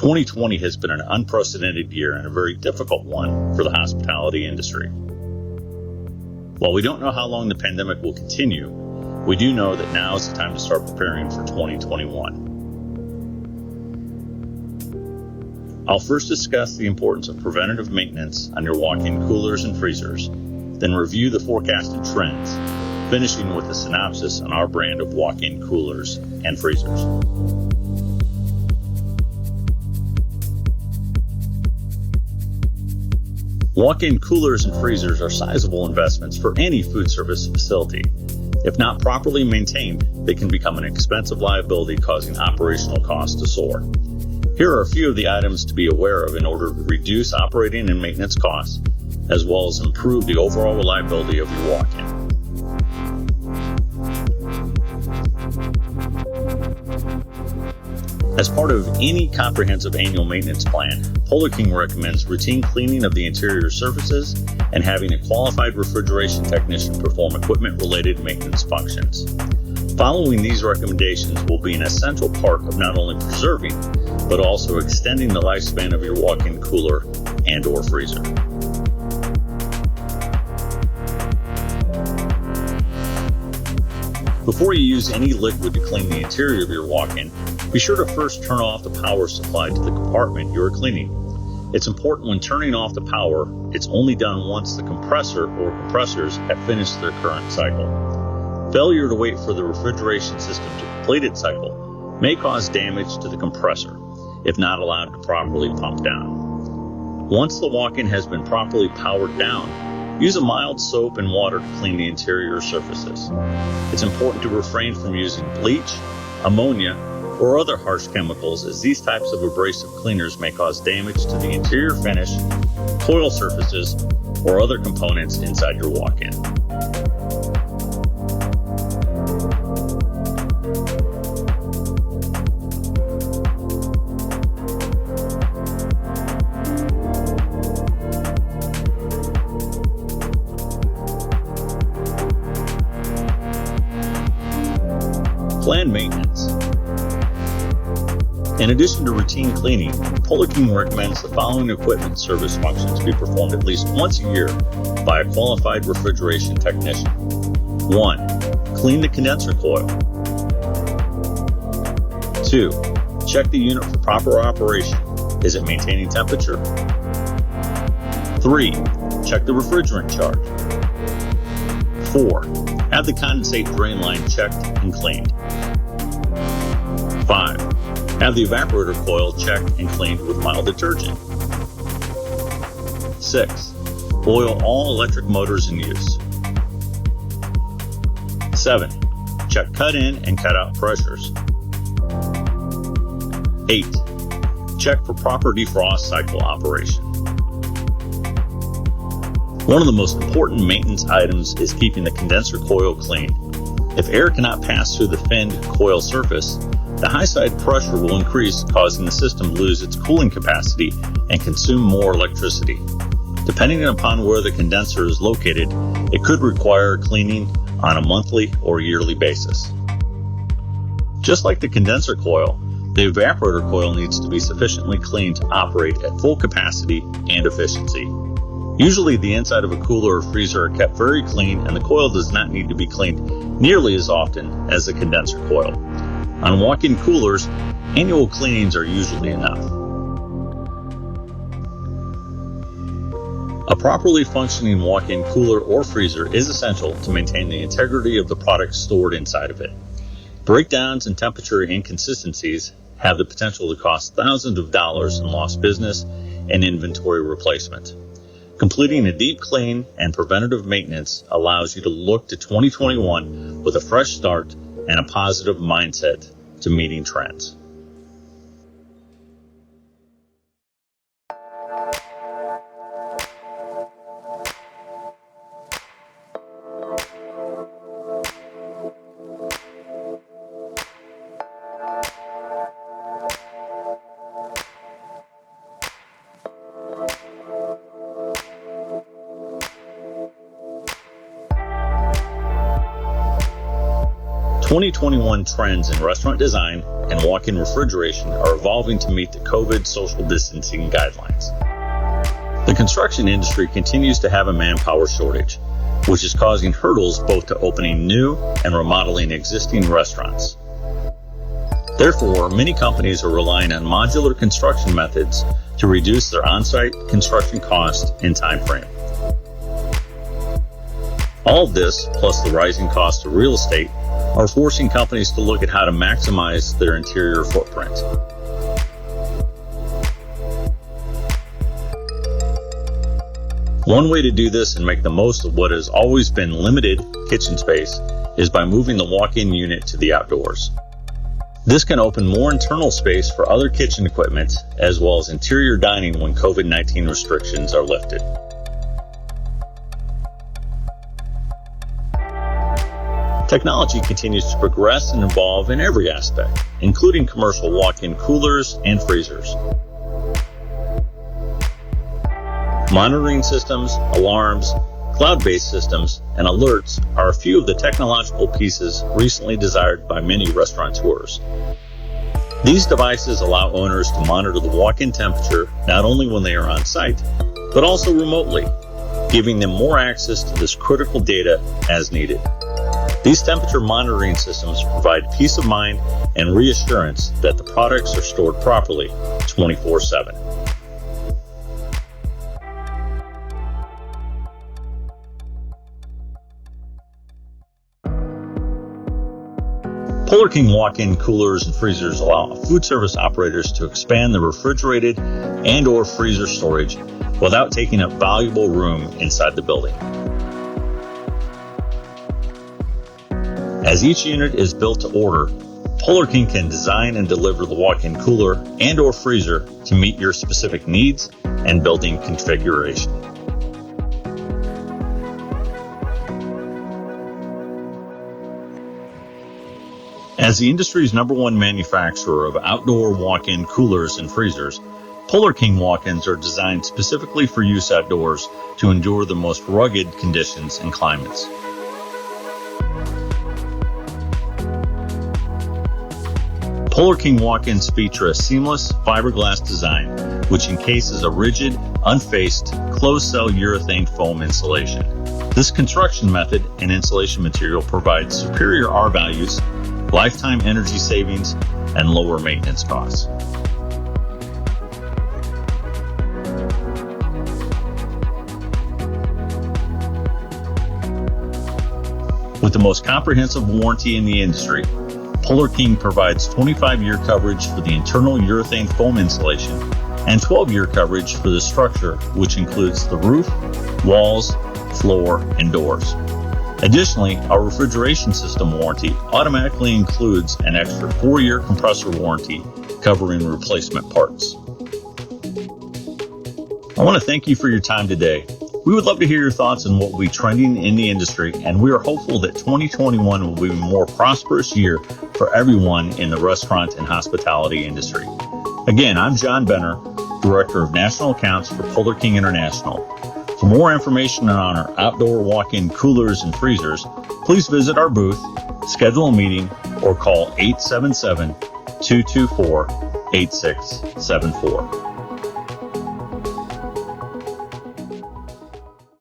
2020 has been an unprecedented year and a very difficult one for the hospitality industry. While we don't know how long the pandemic will continue, we do know that now is the time to start preparing for 2021. I'll first discuss the importance of preventative maintenance on your walk-in coolers and freezers, then review the forecasted trends, finishing with a synopsis on our brand of walk-in coolers and freezers. Walk-in coolers and freezers are sizable investments for any food service facility. If not properly maintained, they can become an expensive liability, causing operational costs to soar. Here are a few of the items to be aware of in order to reduce operating and maintenance costs, as well as improve the overall reliability of your walk-in. As part of any comprehensive annual maintenance plan, Polar King recommends routine cleaning of the interior surfaces and having a qualified refrigeration technician perform equipment-related maintenance functions. Following these recommendations will be an essential part of not only preserving, but also extending the lifespan of your walk-in cooler and/or freezer. Before you use any liquid to clean the interior of your walk-in, be sure to first turn off the power supply to the compartment you are cleaning. It's important when turning off the power, it's only done once the compressor or compressors have finished their current cycle. Failure to wait for the refrigeration system to complete its cycle may cause damage to the compressor if not allowed to properly pump down. Once the walk-in has been properly powered down, use a mild soap and water to clean the interior surfaces. It's important to refrain from using bleach, ammonia, or other harsh chemicals, as these types of abrasive cleaners may cause damage to the interior finish, coil surfaces, or other components inside your walk-in. Planned maintenance. In addition to routine cleaning, Polar King recommends the following equipment service functions be performed at least once a year by a qualified refrigeration technician. 1. Clean the condenser coil. 2. Check the unit for proper operation. Is it maintaining temperature? 3. Check the refrigerant charge. 4. Have the condensate drain line checked and cleaned. 5. Have the evaporator coil checked and cleaned with mild detergent. 6. Oil all electric motors in use. 7. Check cut-in and cut-out pressures. 8. Check for proper defrost cycle operation. One of the most important maintenance items is keeping the condenser coil clean. If air cannot pass through the finned coil surface, the high side pressure will increase, causing the system to lose its cooling capacity and consume more electricity. Depending upon where the condenser is located, it could require cleaning on a monthly or yearly basis. Just like the condenser coil, the evaporator coil needs to be sufficiently clean to operate at full capacity and efficiency. Usually the inside of a cooler or freezer are kept very clean, and the coil does not need to be cleaned nearly as often as the condenser coil. On walk-in coolers, annual cleanings are usually enough. A properly functioning walk-in cooler or freezer is essential to maintain the integrity of the product stored inside of it. Breakdowns and temperature inconsistencies have the potential to cost thousands of dollars in lost business and inventory replacement. Completing a deep clean and preventative maintenance allows you to look to 2021 with a fresh start and a positive mindset to meeting trends. 2021 trends in restaurant design and walk-in refrigeration are evolving to meet the COVID social distancing guidelines. The construction industry continues to have a manpower shortage, which is causing hurdles both to opening new and remodeling existing restaurants. Therefore, many companies are relying on modular construction methods to reduce their on-site construction cost and time frame. All of this, plus the rising cost of real estate, are forcing companies to look at how to maximize their interior footprint. One way to do this and make the most of what has always been limited kitchen space is by moving the walk-in unit to the outdoors. This can open more internal space for other kitchen equipment as well as interior dining when COVID-19 restrictions are lifted. Technology continues to progress and evolve in every aspect, including commercial walk-in coolers and freezers. Monitoring systems, alarms, cloud-based systems, and alerts are a few of the technological pieces recently desired by many restaurateurs. These devices allow owners to monitor the walk-in temperature not only when they are on site, but also remotely, giving them more access to this critical data as needed. These temperature monitoring systems provide peace of mind and reassurance that the products are stored properly 24/7. Polar King walk-in coolers and freezers allow food service operators to expand the refrigerated and/or freezer storage without taking up valuable room inside the building. As each unit is built to order, Polar King can design and deliver the walk-in cooler and/or freezer to meet your specific needs and building configuration. As the industry's #1 manufacturer of outdoor walk-in coolers and freezers, Polar King walk-ins are designed specifically for use outdoors to endure the most rugged conditions and climates. Polar King walk-ins feature a seamless fiberglass design, which encases a rigid, unfaced, closed-cell urethane foam insulation. This construction method and insulation material provides superior R values, lifetime energy savings, and lower maintenance costs. With the most comprehensive warranty in the industry, Polar King provides 25-year coverage for the internal urethane foam insulation and 12-year coverage for the structure, which includes the roof, walls, floor, and doors. Additionally, our refrigeration system warranty automatically includes an extra 4-year compressor warranty covering replacement parts. I want to thank you for your time today. We would love to hear your thoughts on what will be trending in the industry, and we are hopeful that 2021 will be a more prosperous year for everyone in the restaurant and hospitality industry. Again, I'm John Benner, Director of National Accounts for Polar King International. For more information on our outdoor walk-in coolers and freezers, please visit our booth, schedule a meeting, or call 877-224-8674.